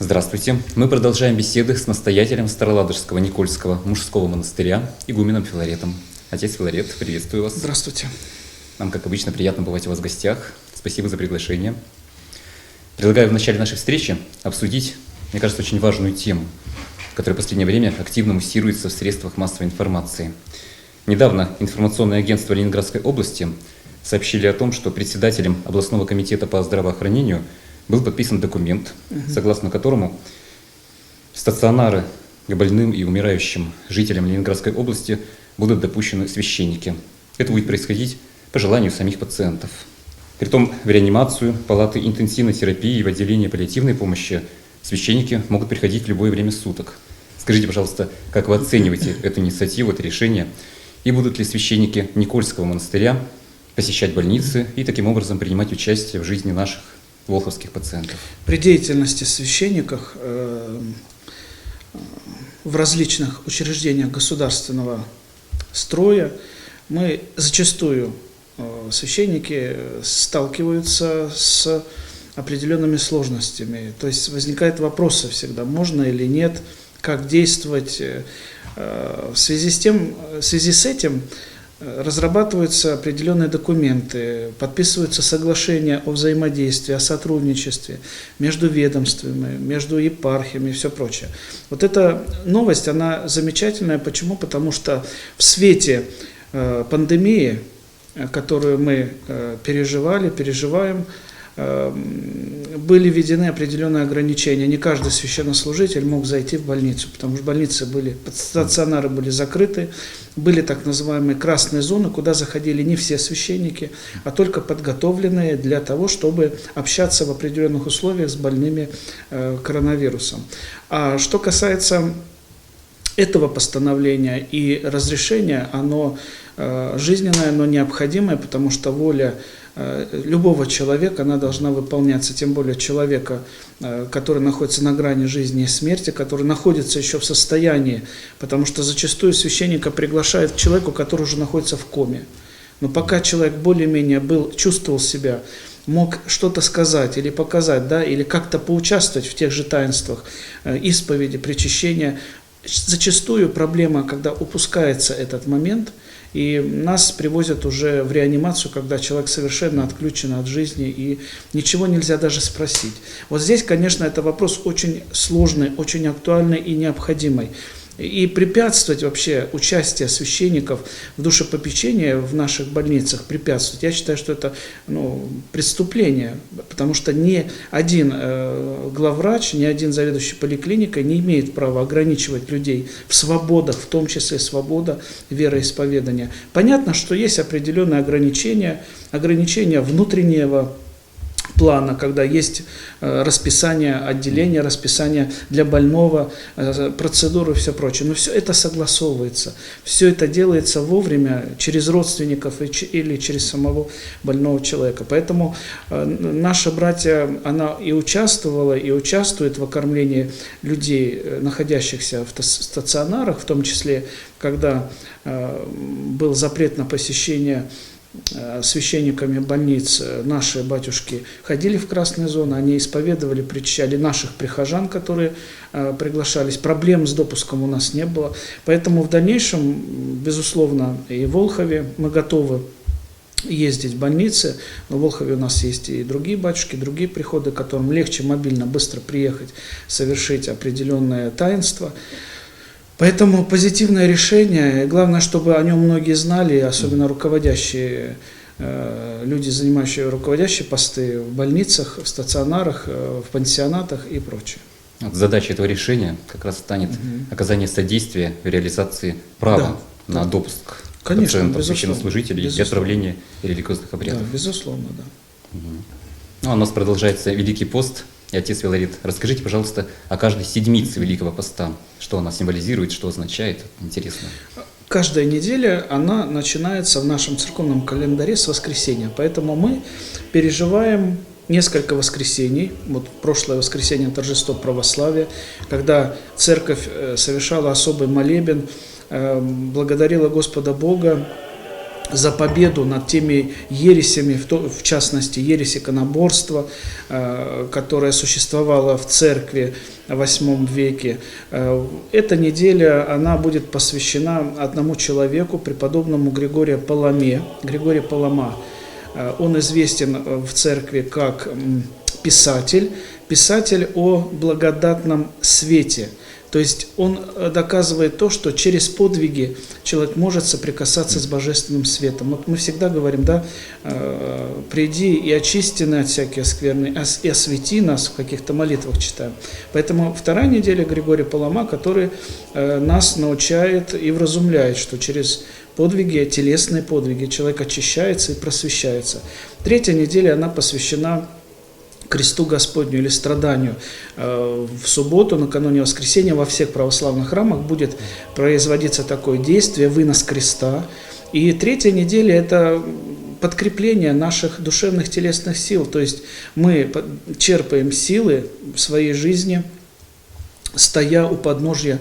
Здравствуйте. Мы продолжаем беседы с настоятелем Староладожского Никольского мужского монастыря, игуменом Филаретом. Отец Филарет, приветствую вас. Здравствуйте. Нам, как обычно, приятно бывать у вас в гостях. Спасибо за приглашение. Предлагаю в начале нашей встречи обсудить, мне кажется, очень важную тему, которая в последнее время активно муссируется в средствах массовой информации. Недавно информационное агентство Ленинградской области сообщили о том, что председателем областного комитета по здравоохранению был подписан документ, согласно которому в стационары к больным и умирающим жителям Ленинградской области будут допущены священники. Это будет происходить по желанию самих пациентов. Притом в реанимацию, палаты интенсивной терапии и в отделение паллиативной помощи священники могут приходить в любое время суток. Скажите, пожалуйста, как вы оцениваете эту инициативу, это решение? И будут ли священники Никольского монастыря посещать больницы и таким образом принимать участие в жизни наших волховских пациентов? При деятельности священников в различных учреждениях государственного строя мы зачастую священники сталкиваются с определенными сложностями. То есть возникают вопросы всегда, можно или нет, как действовать. В связи с этим разрабатываются определенные документы, подписываются соглашения о взаимодействии, о сотрудничестве между ведомствами, между епархиями и все прочее. Вот эта новость, она замечательная. Почему? Потому что в свете пандемии, которую мы переживаем, были введены определенные ограничения. Не каждый священнослужитель мог зайти в больницу, потому что стационары были закрыты, были так называемые красные зоны, куда заходили не все священники, а только подготовленные для того, чтобы общаться в определенных условиях с больными коронавирусом. А что касается этого постановления и разрешения, оно жизненное, но необходимое, потому что воля любого человека, она должна выполняться, тем более человека, который находится на грани жизни и смерти, который находится еще в состоянии, потому что зачастую священника приглашают к человеку, который уже находится в коме. Но пока человек более-менее чувствовал себя, мог что-то сказать или показать, да, или как-то поучаствовать в тех же таинствах исповеди, причащения, зачастую проблема, когда упускается этот момент, и нас привозят уже в реанимацию, когда человек совершенно отключен от жизни, и ничего нельзя даже спросить. Вот здесь, конечно, это вопрос очень сложный, очень актуальный и необходимый. И препятствовать вообще участию священников в душепопечении в наших больницах, препятствовать, я считаю, что это преступление, потому что ни один главврач, ни один заведующий поликлиникой не имеет права ограничивать людей в свободах, в том числе свобода вероисповедания. Понятно, что есть определенные ограничения внутреннего плана, когда есть расписание отделения, расписание для больного, процедуры и все прочее. Но все это согласовывается, все это делается вовремя через родственников или через самого больного человека. Поэтому наша братья, она и участвовала, и участвует в окормлении людей, находящихся в стационарах, в том числе, когда был запрет на посещение священниками больниц, наши батюшки ходили в красные зоны, они исповедовали, причащали наших прихожан, которые приглашались. Проблем с допуском у нас не было. Поэтому в дальнейшем, безусловно, и в Волхове мы готовы ездить в больницы, но в Волхове у нас есть и другие батюшки, другие приходы, которым легче мобильно, быстро приехать, совершить определенное таинство. Поэтому позитивное решение, главное, чтобы о нем многие знали, особенно руководящие люди, занимающие руководящие посты в больницах, в стационарах, в пансионатах и прочее. Вот задача этого решения как раз станет оказание содействия в реализации права на допуск пациентов, священнослужителей и отправление религиозных обрядов. Да, безусловно, да. Ну, а у нас продолжается Великий пост. И отец Филарет, расскажите, пожалуйста, о каждой седмице Великого поста. Что она символизирует, что означает? Интересно. Каждая неделя, она начинается в нашем церковном календаре с воскресенья. Поэтому мы переживаем несколько воскресений. Вот прошлое воскресенье – торжество православия, когда церковь совершала особый молебен, благодарила Господа Бога за победу над теми ересями, в частности, ересь иконоборства, которая существовала в церкви в VIII веке. Эта неделя, она будет посвящена одному человеку, преподобному Григорию Паламе. Григорий Палама, он известен в церкви как писатель о благодатном свете. То есть он доказывает то, что через подвиги человек может соприкасаться с божественным светом. Вот мы всегда говорим, да, приди и очисти нас от всякой скверны, и освети нас, в каких-то молитвах читаем. Поэтому вторая неделя Григория Палама, который нас научает и вразумляет, что через подвиги, телесные подвиги человек очищается и просвещается. Третья неделя, она посвящена кресту Господню или страданию. В субботу, накануне воскресенья, во всех православных храмах будет производиться такое действие, вынос креста. И третья неделя – это подкрепление наших душевных телесных сил. То есть мы черпаем силы в своей жизни, стоя у подножья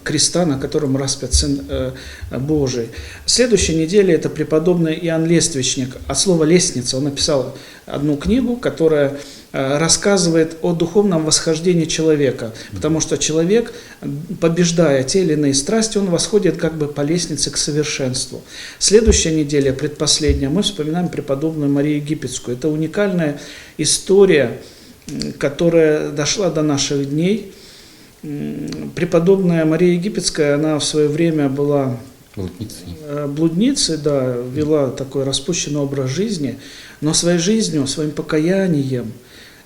креста, на котором распят Сын Божий. Следующая неделя – это преподобный Иоанн Лествичник. От слова «лестница» он написал одну книгу, которая рассказывает о духовном восхождении человека, потому что человек, побеждая те или иные страсти, он восходит как бы по лестнице к совершенству. Следующая неделя, предпоследняя, мы вспоминаем преподобную Марию Египетскую. Это уникальная история, которая дошла до наших дней. Преподобная Мария Египетская, она в свое время была блудницей, да, вела такой распущенный образ жизни, но своей жизнью, своим покаянием,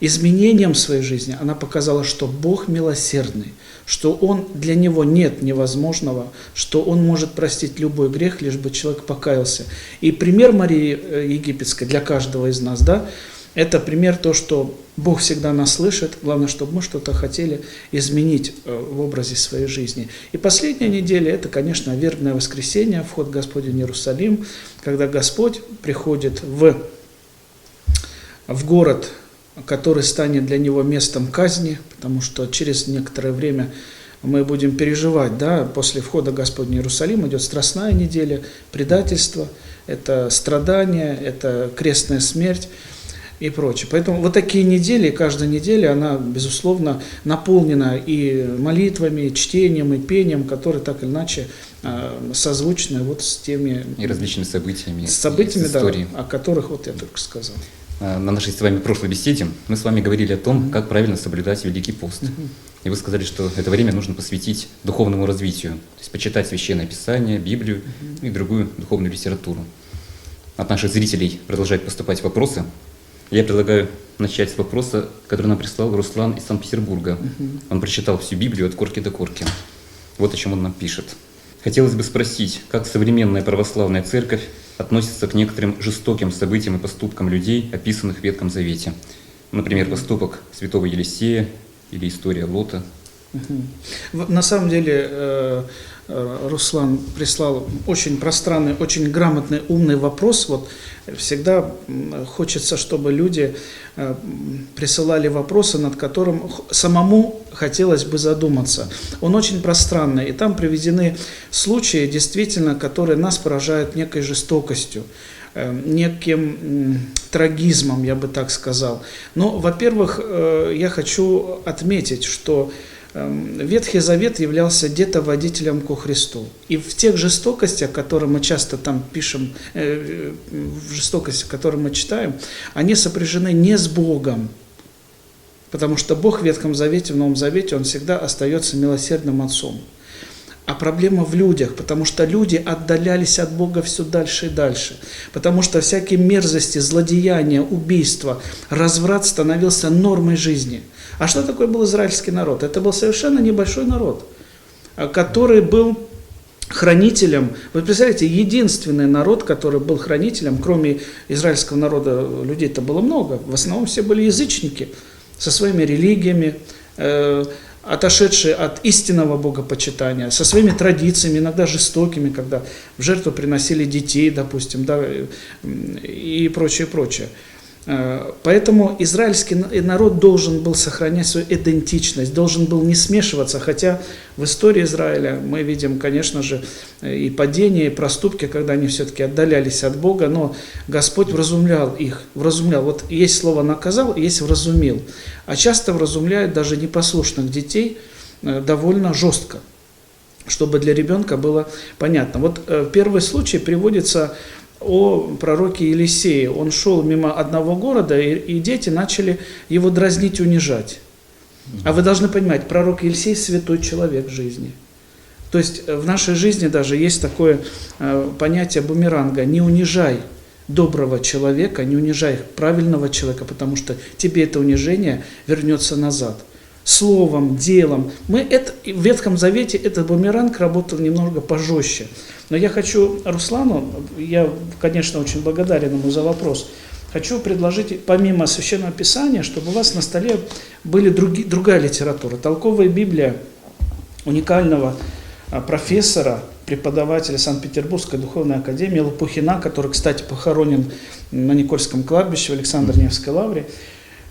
изменением своей жизни она показала, что Бог милосердный, что для Него нет невозможного, что Он может простить любой грех, лишь бы человек покаялся. И пример Марии Египетской для каждого из нас, да, это пример то, что Бог всегда нас слышит, главное, чтобы мы что-то хотели изменить в образе своей жизни. И последняя неделя – это, конечно, вербное воскресенье, вход Господень в Иерусалим, когда Господь приходит в город, который станет для Него местом казни, потому что через некоторое время мы будем переживать, да, после входа Господня в Иерусалим идет страстная неделя, предательство, это страдания, это крестная смерть и прочее. Поэтому вот такие недели, каждая неделя, она, безусловно, наполнена и молитвами, и чтением, и пением, которые так или иначе созвучны вот с теми... И различными событиями. С событиями, да, о которых вот я только сказал. На нашей с вами прошлой беседе мы с вами говорили о том, как правильно соблюдать Великий пост. И вы сказали, что это время нужно посвятить духовному развитию, то есть почитать Священное Писание, Библию и другую духовную литературу. От наших зрителей продолжают поступать вопросы. Я предлагаю начать с вопроса, который нам прислал Руслан из Санкт-Петербурга. Он прочитал всю Библию от корки до корки. Вот о чем он нам пишет. Хотелось бы спросить, как современная православная церковь относится к некоторым жестоким событиям и поступкам людей, описанных в Ветхом Завете. Например, поступок святого Елисея или история Лота. На самом деле, Руслан прислал очень пространный, очень грамотный, умный вопрос. Вот всегда хочется, чтобы люди присылали вопросы, над которым самому хотелось бы задуматься. Он очень пространный, и там приведены случаи, действительно, которые нас поражают некой жестокостью, неким трагизмом, я бы так сказал. Но, во-первых, я хочу отметить, что Ветхий Завет являлся детоводителем ко Христу. И в тех жестокостях, которые мы часто там пишем, в жестокостях, которые мы читаем, они сопряжены не с Богом. Потому что Бог в Ветхом Завете, в Новом Завете, Он всегда остается милосердным Отцом. А проблема в людях, потому что люди отдалялись от Бога все дальше и дальше. Потому что всякие мерзости, злодеяния, убийства, разврат становился нормой жизни. А что такое был израильский народ? Это был совершенно небольшой народ, который был хранителем. Вы представляете, единственный народ, который был хранителем, кроме израильского народа, людей-то было много. В основном все были язычники со своими религиями, отошедшие от истинного богопочитания, со своими традициями, иногда жестокими, когда в жертву приносили детей, допустим, да, и прочее, прочее. Поэтому израильский народ должен был сохранять свою идентичность, должен был не смешиваться, хотя в истории Израиля мы видим, конечно же, и падения, и проступки, когда они все-таки отдалялись от Бога, но Господь вразумлял их, вразумлял. Вот есть слово «наказал», есть «вразумил», а часто вразумляют даже непослушных детей довольно жестко, чтобы для ребенка было понятно. Вот первый случай приводится о пророке Елисее. Он шел мимо одного города, и дети начали его дразнить, унижать. А вы должны понимать, пророк Елисей – святой человек в жизни. То есть в нашей жизни даже есть такое понятие бумеранга. Не унижай доброго человека, не унижай правильного человека, потому что тебе это унижение вернется назад. Словом, делом. В Ветхом Завете этот бумеранг работал немного пожестче. Но я хочу Руслану, я, конечно, очень благодарен ему за вопрос, хочу предложить, помимо Священного Писания, чтобы у вас на столе были другая литература. Толковая Библия уникального профессора, преподавателя Санкт-Петербургской духовной академии Лопухина, который, кстати, похоронен на Никольском кладбище в Александро-Невской лавре.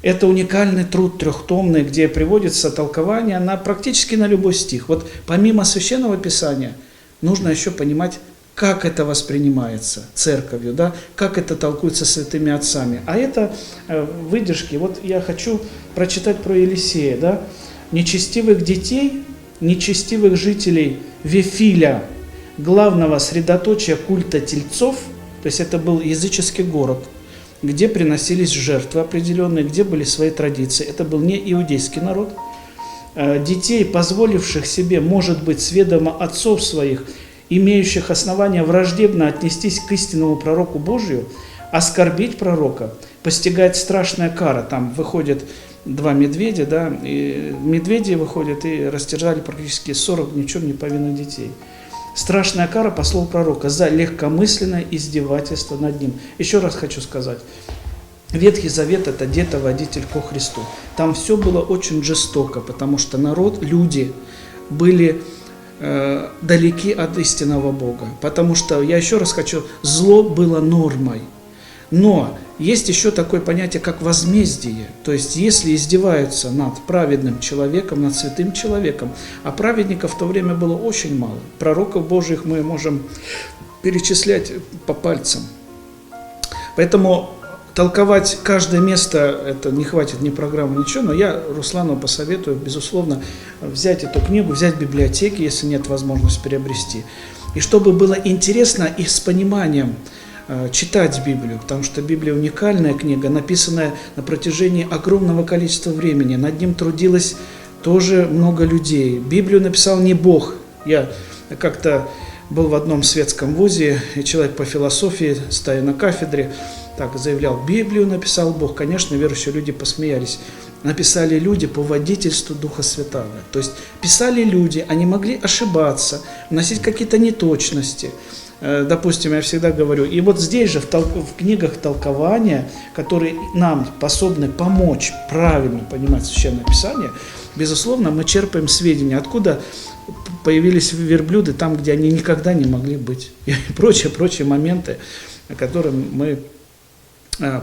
Это уникальный труд трехтомный, где приводится толкование практически на любой стих. Вот помимо Священного Писания нужно еще понимать, как это воспринимается церковью, да, как это толкуется святыми отцами. А это выдержки. Вот я хочу прочитать про Елисея. Да? Нечестивых детей, нечестивых жителей Вифиля, главного средоточия культа тельцов, то есть это был языческий город, где приносились жертвы определенные, где были свои традиции. Это был не иудейский народ. Детей, позволивших себе, может быть, с ведома отцов своих, имеющих основания враждебно отнестись к истинному пророку Божию, оскорбить пророка, постигает страшная кара. Там выходят два медведя, да, и медведи выходят и растерзали практически 40 ни в чем не повинных детей. Страшная кара по слову пророка за легкомысленное издевательство над ним. Еще раз хочу сказать, Ветхий Завет – это детоводитель ко Христу. Там все было очень жестоко, потому что народ, люди были далеки от истинного Бога. Потому что, я еще раз хочу, зло было нормой. Но есть еще такое понятие, как возмездие. То есть, если издеваются над праведным человеком, над святым человеком, а праведников в то время было очень мало. Пророков Божьих мы можем перечислять по пальцам. Поэтому толковать каждое место, это не хватит ни программы, ничего, но я Руслану посоветую, безусловно, взять эту книгу, взять в библиотеке, если нет возможности приобрести. И чтобы было интересно и с пониманием читать Библию, потому что Библия уникальная книга, написанная на протяжении огромного количества времени. Над ним трудилось тоже много людей. Библию написал не Бог. Я как-то был в одном светском вузе, и человек по философии, стоя на кафедре, так заявлял: Библию написал Бог. Конечно, верующие люди посмеялись. Написали люди по водительству Духа Святаго. То есть писали люди, они могли ошибаться, вносить какие-то неточности. Допустим, я всегда говорю, и вот здесь же в книгах толкования, которые нам способны помочь правильно понимать Священное Писание, безусловно, мы черпаем сведения, откуда появились верблюды там, где они никогда не могли быть, и прочие моменты, к которым мы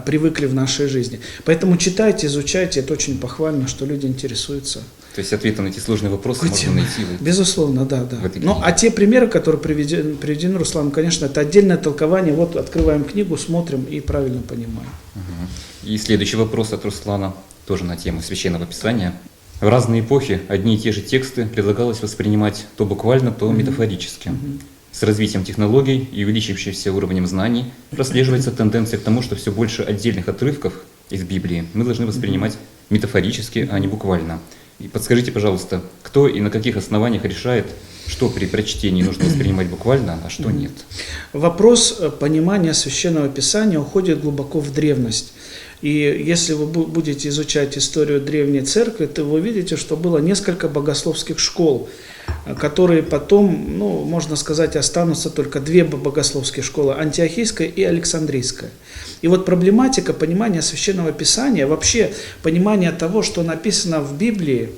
привыкли в нашей жизни. Поэтому читайте, изучайте, это очень похвально, что люди интересуются. То есть ответы на эти сложные вопросы можно найти. Безусловно, да. Ну, а те примеры, которые приведены Русланом, конечно, это отдельное толкование. Вот открываем книгу, смотрим и правильно понимаем. И следующий вопрос от Руслана, тоже на тему Священного Писания. В разные эпохи одни и те же тексты предлагалось воспринимать то буквально, то метафорически. С развитием технологий и увеличившимся уровнем знаний прослеживается тенденция к тому, что все больше отдельных отрывков из Библии мы должны воспринимать метафорически, а не буквально. И подскажите, пожалуйста, кто и на каких основаниях решает, что при прочтении нужно воспринимать буквально, а что нет? Вопрос понимания Священного Писания уходит глубоко в древность. И если вы будете изучать историю Древней Церкви, то вы увидите, что было несколько богословских школ, которые потом, можно сказать, останутся только две богословские школы, Антиохийская и Александрийская. И вот проблематика понимания Священного Писания, вообще понимание того, что написано в Библии,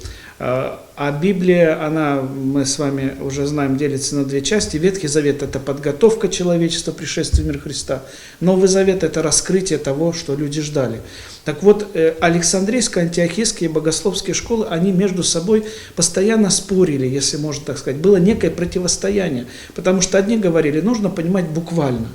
А Библия, она, мы с вами уже знаем, делится на две части. Ветхий Завет – это подготовка человечества к пришествию в мир Христа. Новый Завет – это раскрытие того, что люди ждали. Так вот, Александрийские, антиохийские, богословские школы, они между собой постоянно спорили, если можно так сказать. Было некое противостояние, потому что одни говорили, нужно понимать буквально.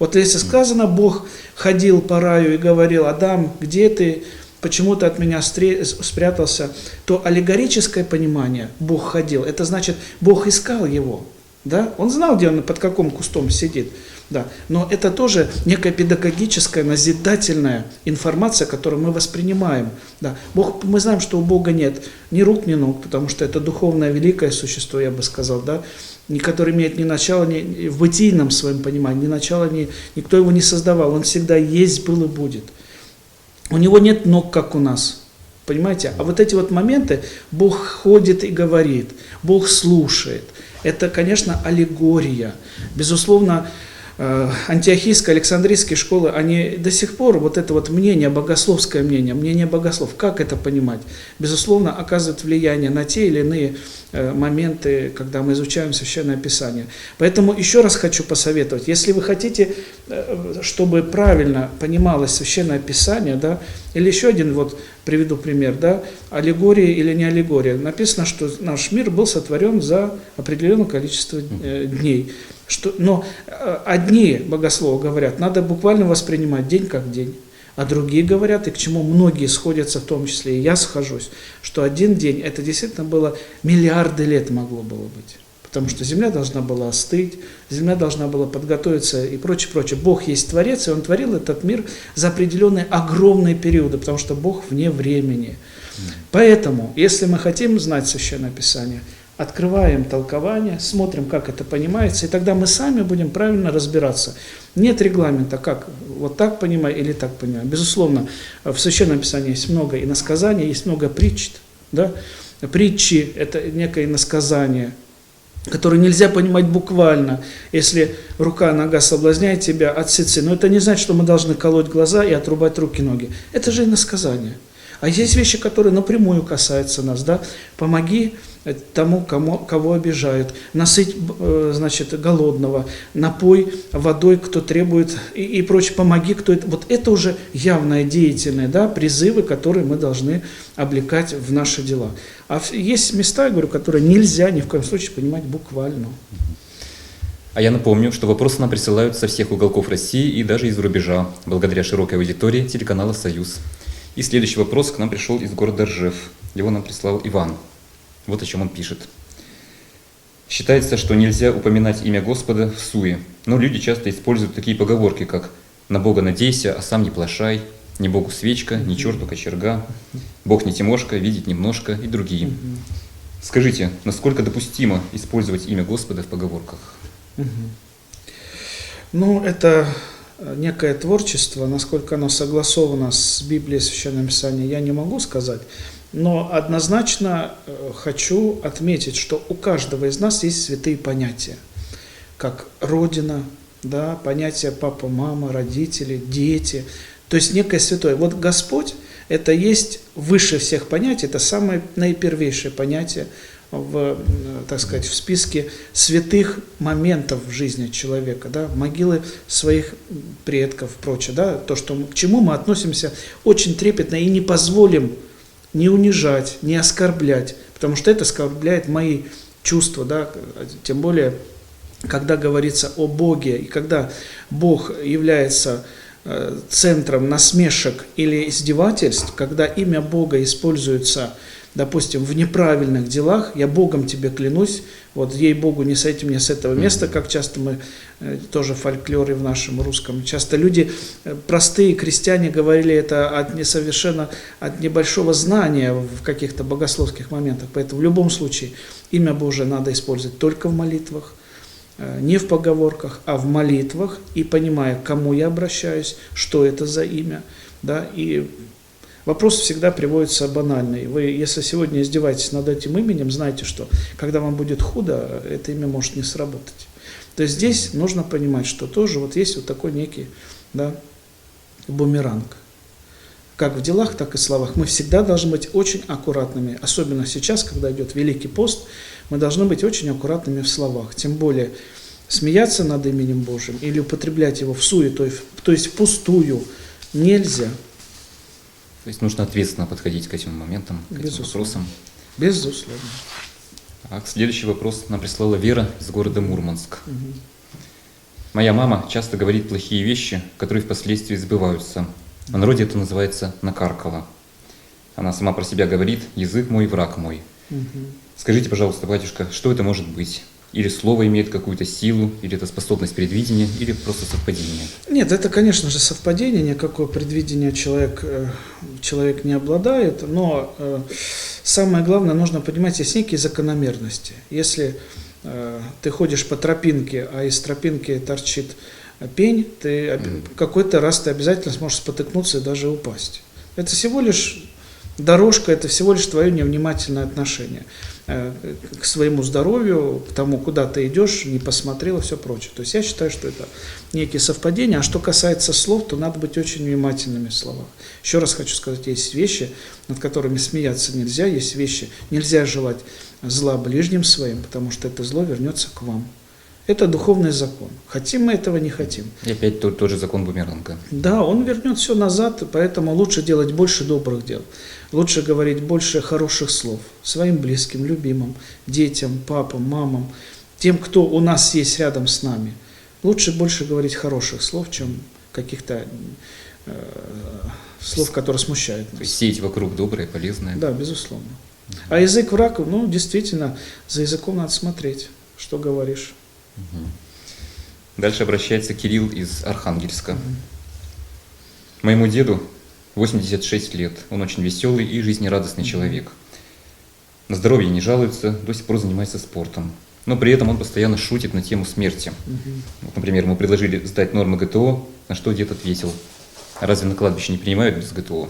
Вот если сказано, Бог ходил по раю и говорил: «Адам, где ты? Почему ты от меня спрятался?» То аллегорическое понимание «Бог ходил» – это значит, Бог искал его. Да? Он знал, где он, под каким кустом сидит. Да. Но это тоже некая педагогическая, назидательная информация, которую мы воспринимаем. Да. Мы знаем, что у Бога нет ни рук, ни ног, потому что это духовное великое существо, я бы сказал, да, которое имеет ни начала, ни в бытийном своем понимании, ни начала, никто его не создавал. Он всегда есть, был и будет. У него нет ног, как у нас. Понимаете? А вот эти вот моменты, Бог ходит и говорит, Бог слушает. Это, конечно, аллегория. Безусловно, антиохийские, александрийские школы, они до сих пор, вот это вот мнение, богословское мнение богослов, как это понимать, безусловно, оказывает влияние на те или иные моменты, когда мы изучаем Священное Писание. Поэтому еще раз хочу посоветовать, если вы хотите, чтобы правильно понималось Священное Писание, да, или еще один, вот приведу пример, да, аллегория или не аллегория. Написано, что наш мир был сотворен за определенное количество дней. Но одни богословы говорят, надо буквально воспринимать день как день, а другие говорят, и к чему многие сходятся, в том числе и я схожусь, что один день, это действительно было миллиарды лет могло было быть. Потому что земля должна была остыть, земля должна была подготовиться и прочее, прочее. Бог есть Творец, и Он творил этот мир за определенные огромные периоды, потому что Бог вне времени. Поэтому, если мы хотим знать Священное Писание, открываем толкование, смотрим, как это понимается, и тогда мы сами будем правильно разбираться. Нет регламента, как вот так понимать или так понимать. Безусловно, в Священном Писании есть много иносказаний, есть много притч. Да? Притчи – это некое иносказание, которое нельзя понимать буквально. Если рука, нога соблазняет тебя, отсецы. Но это не значит, что мы должны колоть глаза и отрубать руки, ноги. Это же иносказание. А есть вещи, которые напрямую касаются нас. Да? Помоги тому, кого обижают, насыть, значит, голодного, напой водой, кто требует, и прочее, помоги, кто это. Вот это уже явное, деятельное, да, призывы, которые мы должны облекать в наши дела. А есть места, я говорю, которые нельзя ни в коем случае понимать буквально. А я напомню, что вопросы нам присылают со всех уголков России и даже из-за рубежа, благодаря широкой аудитории телеканала «Союз». И следующий вопрос к нам пришел из города Ржев. Его нам прислал Иван. Вот о чем он пишет. Считается, что нельзя упоминать имя Господа в суе, но люди часто используют такие поговорки, как «на Бога надейся, а сам не плашай», «не Богу свечка, не черту кочерга», «Бог не Тимошка, видеть немножко» и другие. Скажите, насколько допустимо использовать имя Господа в поговорках? Ну, это некое творчество, насколько оно согласовано с Библией, Священным Писанием, я не могу сказать. Но однозначно хочу отметить, что у каждого из нас есть святые понятия, как Родина, да, понятия папа, мама, родители, дети, то есть некое святое. Вот Господь – это есть выше всех понятий, это самое наипервейшее понятие так сказать, в списке святых моментов в жизни человека, да, могилы своих предков, прочее, да, то, к чему мы относимся очень трепетно и не позволим не унижать, не оскорблять, потому что это оскорбляет мои чувства, да, тем более, когда говорится о Боге, и когда Бог является центром насмешек или издевательств, когда имя Бога используется, допустим, в неправильных делах, я Богом тебе клянусь, вот ей-богу, не сойти мне с этого места, как часто мы, тоже в фольклоре в нашем русском, часто люди, простые крестьяне, говорили это совершенно от небольшого знания в каких-то богословских моментах, поэтому в любом случае имя Божие надо использовать только в молитвах, не в поговорках, а в молитвах, и понимая, к кому я обращаюсь, что это за имя, да, и вопрос всегда приводится банальный. Вы, если сегодня издеваетесь над этим именем, знайте, что когда вам будет худо, это имя может не сработать. То есть здесь нужно понимать, что тоже вот есть вот такой некий, да, бумеранг. как в делах, так и в словах. Мы всегда должны быть очень аккуратными, особенно сейчас, когда идет Великий пост, мы должны быть очень аккуратными в словах, тем более смеяться над именем Божьим или употреблять его всуе, то есть впустую, нельзя. То есть нужно ответственно подходить к этим моментам, к этим вопросам. Безусловно. А следующий вопрос нам прислала Вера из города Мурманск. Угу. Моя мама часто говорит плохие вещи, которые впоследствии сбываются. В народе это называется «накаркала». Она сама про себя говорит: «Язык мой, враг мой». Угу. Скажите, пожалуйста, батюшка, что это может быть? Или слово имеет какую-то силу, или это способность предвидения, или просто совпадение? Нет, это, конечно же, совпадение, никакого предвидения человек не обладает, но самое главное, нужно понимать, есть некие закономерности. Если ты ходишь по тропинке, а из тропинки торчит пень, какой-то раз ты обязательно сможешь спотыкнуться и даже упасть. Это всего лишь дорожка, это всего лишь твое невнимательное отношение к своему здоровью, к тому, куда ты идешь, не посмотрел и все прочее. То есть я считаю, что это некие совпадения. А что касается слов, то надо быть очень внимательными в словах. Еще раз хочу сказать, есть вещи, над которыми смеяться нельзя, есть вещи, нельзя желать зла ближним своим, потому что это зло вернется к вам. Это духовный закон. Хотим мы этого, не хотим. И опять тот же закон бумеранга. Да, он вернет все назад, поэтому лучше делать больше добрых дел. Лучше говорить больше хороших слов своим близким, любимым, детям, папам, мамам, тем, кто у нас есть рядом с нами. Лучше больше говорить хороших слов, чем каких-то слов, которые смущают нас. То есть сеять вокруг доброе, полезное. Да, безусловно. А язык враг, действительно, за языком надо смотреть, что говоришь. Дальше обращается Кирилл из Архангельска. Моему деду 86 лет. Он очень веселый и жизнерадостный человек. На здоровье не жалуется, до сих пор занимается спортом. Но при этом он постоянно шутит на тему смерти. Вот, например, ему предложили сдать нормы ГТО, на что дед ответил: «А разве на кладбище не принимают без ГТО?»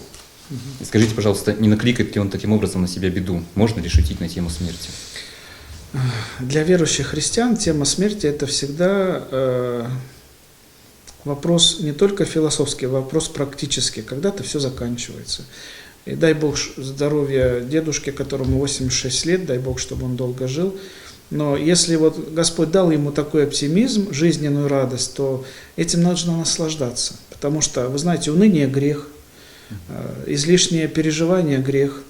И скажите, пожалуйста, не накликает ли он таким образом на себя беду? Можно ли шутить на тему смерти? Для верующих христиан тема смерти – это всегда вопрос не только философский, вопрос практический. Когда-то все заканчивается. И дай Бог здоровья дедушке, которому 86 лет, дай Бог, чтобы он долго жил. Но если вот Господь дал ему такой оптимизм, жизненную радость, то этим нужно наслаждаться. Потому что, вы знаете, уныние – грех, излишнее переживание – грех.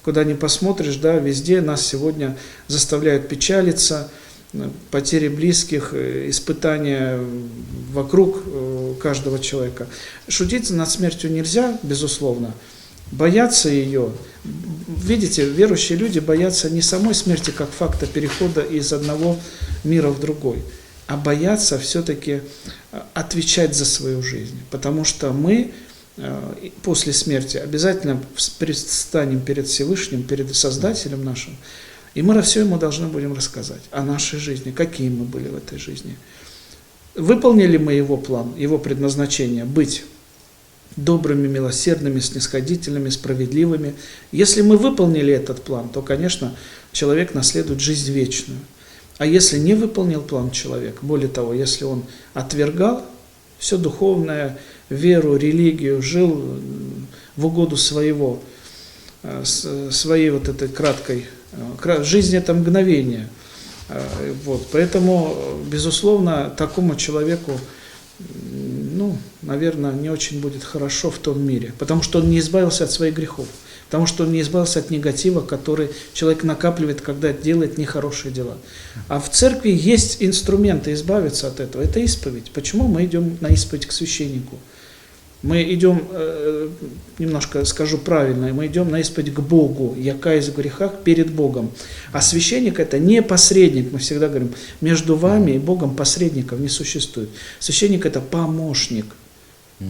Куда ни посмотришь, да, везде нас сегодня заставляют печалиться, потери близких, испытания вокруг каждого человека. Шутить над смертью нельзя, безусловно. Бояться ее, видите, верующие люди боятся не самой смерти, как факта перехода из одного мира в другой, а боятся все-таки отвечать за свою жизнь. Потому что мы после смерти обязательно предстанем перед Всевышним, перед Создателем нашим, и мы все ему должны будем рассказать о нашей жизни, какие мы были в этой жизни. Выполнили мы его план, его предназначение быть добрыми, милосердными, снисходительными, справедливыми. Если мы выполнили этот план, то, конечно, человек наследует жизнь вечную. А если не выполнил план человек, более того, если он отвергал все духовное, веру, религию, жил в угоду своей вот этой краткой, жизнь это мгновение. Вот, поэтому, безусловно, такому человеку, наверное, не очень будет хорошо в том мире, потому что он не избавился от своих грехов, потому что он не избавился от негатива, который человек накапливает, когда делает нехорошие дела. А в церкви есть инструменты избавиться от этого, это исповедь. Почему мы идем на исповедь к священнику? Мы идем, немножко скажу правильно, мы идем на исповедь к Богу, я каюсь в грехах перед Богом. А священник это не посредник, мы всегда говорим, между вами и Богом посредников не существует. Священник это помощник.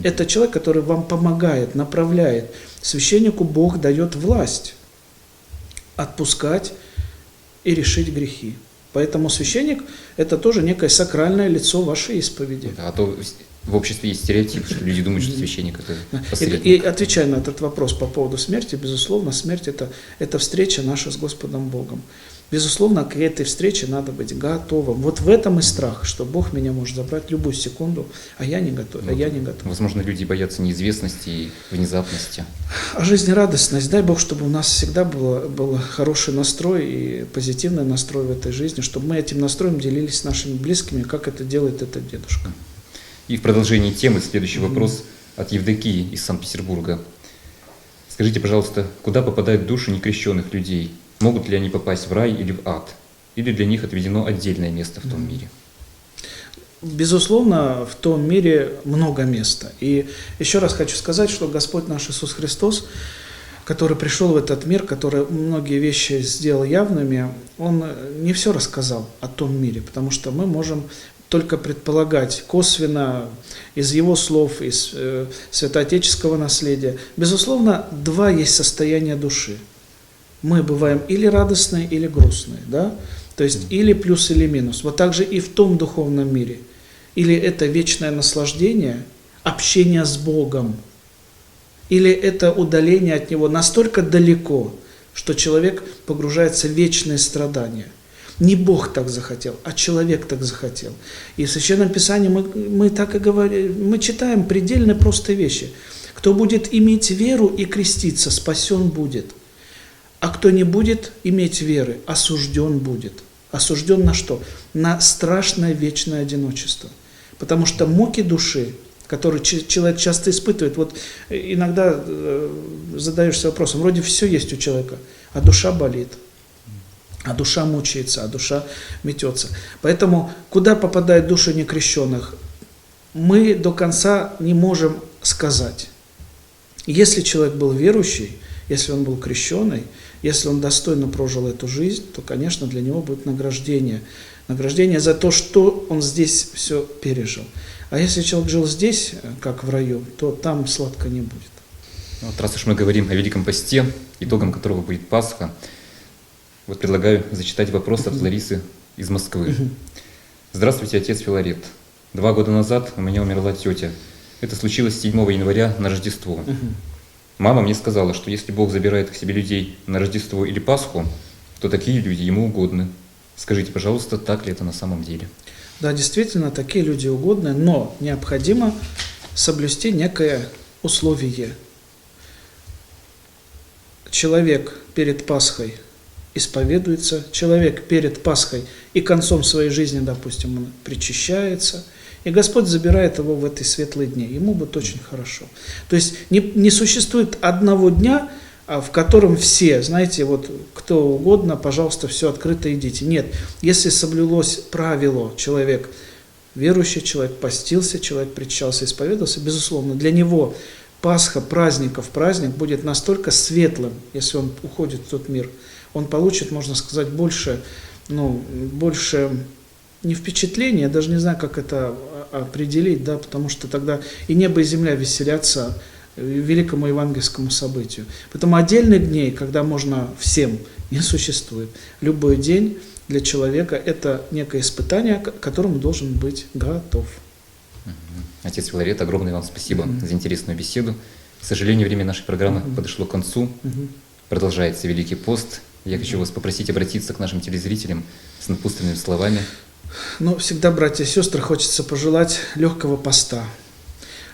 Это человек, который вам помогает, направляет. Священнику Бог дает власть отпускать и решить грехи. Поэтому священник это тоже некое сакральное лицо вашей исповеди. Да, а то в обществе есть стереотип, что люди думают, что священник это посредник. И отвечая на этот вопрос по поводу смерти, безусловно, смерть это встреча наша с Господом Богом. безусловно, к этой встрече надо быть готовым. Вот в этом и страх, что Бог меня может забрать любую секунду, а я не готов. Возможно, люди боятся неизвестности и внезапности. А жизнерадостность, дай Бог, чтобы у нас всегда был хороший настрой и позитивный настрой в этой жизни, чтобы мы этим настроем делились с нашими близкими, как это делает этот дедушка. И в продолжении темы следующий вопрос от Евдокии из Санкт-Петербурга. Скажите, пожалуйста, куда попадают души некрещенных людей? Могут ли они попасть в рай или в ад? Или для них отведено отдельное место в том мире? Безусловно, в том мире много места. И еще раз хочу сказать, что Господь наш Иисус Христос, который пришел в этот мир, который многие вещи сделал явными, Он не все рассказал о том мире, потому что мы можем только предполагать косвенно из Его слов, из святоотеческого наследия. Безусловно, два есть состояния души. Мы бываем или радостные, или грустные, да? То есть или плюс, или минус. Вот так же и в том духовном мире. Или это вечное наслаждение, общение с Богом, или это удаление от Него настолько далеко, что человек погружается в вечные страдания. Не Бог так захотел, а человек так захотел. И в Священном Писании мы так и говорим, мы читаем предельно простые вещи. Кто будет иметь веру и креститься, спасен будет. А кто не будет иметь веры, осужден будет. Осужден на что? На страшное вечное одиночество. Потому что муки души, которые человек часто испытывает, вот иногда задаешься вопросом, вроде все есть у человека, а душа болит, а душа мучается, а душа метется. Поэтому куда попадают души некрещенных, мы до конца не можем сказать. Если человек был верующий, если он был крещеный, если он достойно прожил эту жизнь, то, конечно, для него будет награждение. Награждение за то, что он здесь все пережил. А если человек жил здесь, как в раю, то там сладко не будет. Вот раз уж мы говорим о Великом Посте, итогом которого будет Пасха, вот предлагаю зачитать вопрос от Ларисы из Москвы. Здравствуйте, отец Филарет. 2 года назад у меня умерла тетя. Это случилось 7 января на Рождество. Мама мне сказала, что если Бог забирает к себе людей на Рождество или Пасху, то такие люди Ему угодны. Скажите, пожалуйста, так ли это на самом деле? Да, действительно, такие люди угодны, но необходимо соблюсти некое условие. Человек перед Пасхой исповедуется, человек перед Пасхой и концом своей жизни, допустим, он причащается, и Господь забирает его в эти светлые дни. Ему будет очень хорошо. То есть не существует одного дня, в котором все, знаете, вот кто угодно, пожалуйста, все открыто идите. Нет, если соблюлось правило, человек верующий, человек постился, человек причащался, исповедовался, безусловно, для него Пасха, праздник будет настолько светлым, если он уходит в тот мир. Он получит, можно сказать, больше не впечатления, я даже не знаю, как это определить, да, потому что тогда и небо, и земля веселятся великому евангельскому событию. Поэтому отдельных дней, когда можно всем, не существует. Любой день для человека – это некое испытание, к которому должен быть готов. Отец Филарет, огромное вам спасибо за интересную беседу. К сожалению, время нашей программы подошло к концу. Продолжается Великий пост. Я хочу вас попросить обратиться к нашим телезрителям с напутственными словами. Но всегда, братья и сестры, хочется пожелать легкого поста,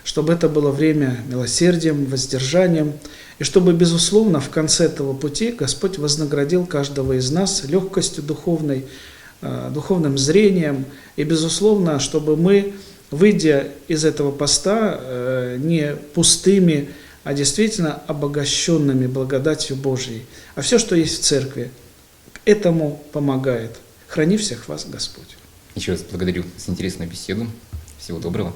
чтобы это было время милосердием, воздержанием, и чтобы, безусловно, в конце этого пути Господь вознаградил каждого из нас легкостью духовной, духовным зрением, и, безусловно, чтобы мы, выйдя из этого поста, не пустыми, а действительно обогащенными благодатью Божьей. А все, что есть в церкви, к этому помогает. Храни всех вас Господь. Еще раз благодарю за интересную беседу. Всего доброго.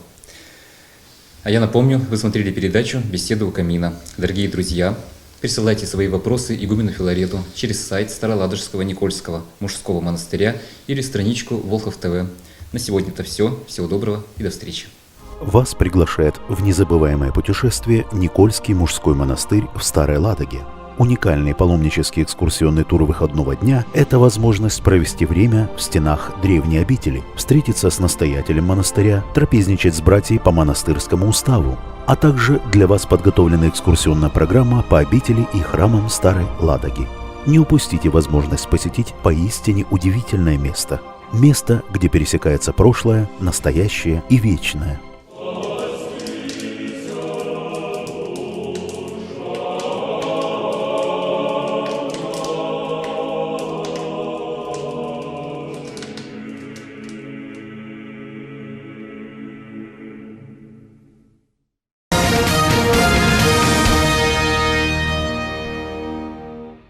А я напомню, вы смотрели передачу «Беседа у камина». Дорогие друзья, присылайте свои вопросы игумену Филарету через сайт Староладожского Никольского мужского монастыря или страничку Волхов ТВ. На сегодня это все. Всего доброго и до встречи. Вас приглашает в незабываемое путешествие Никольский мужской монастырь в Старой Ладоге. Уникальный паломнический экскурсионный тур выходного дня – это возможность провести время в стенах древней обители, встретиться с настоятелем монастыря, трапезничать с братьями по монастырскому уставу, а также для вас подготовлена экскурсионная программа по обители и храмам Старой Ладоги. Не упустите возможность посетить поистине удивительное место. Место, где пересекается прошлое, настоящее и вечное.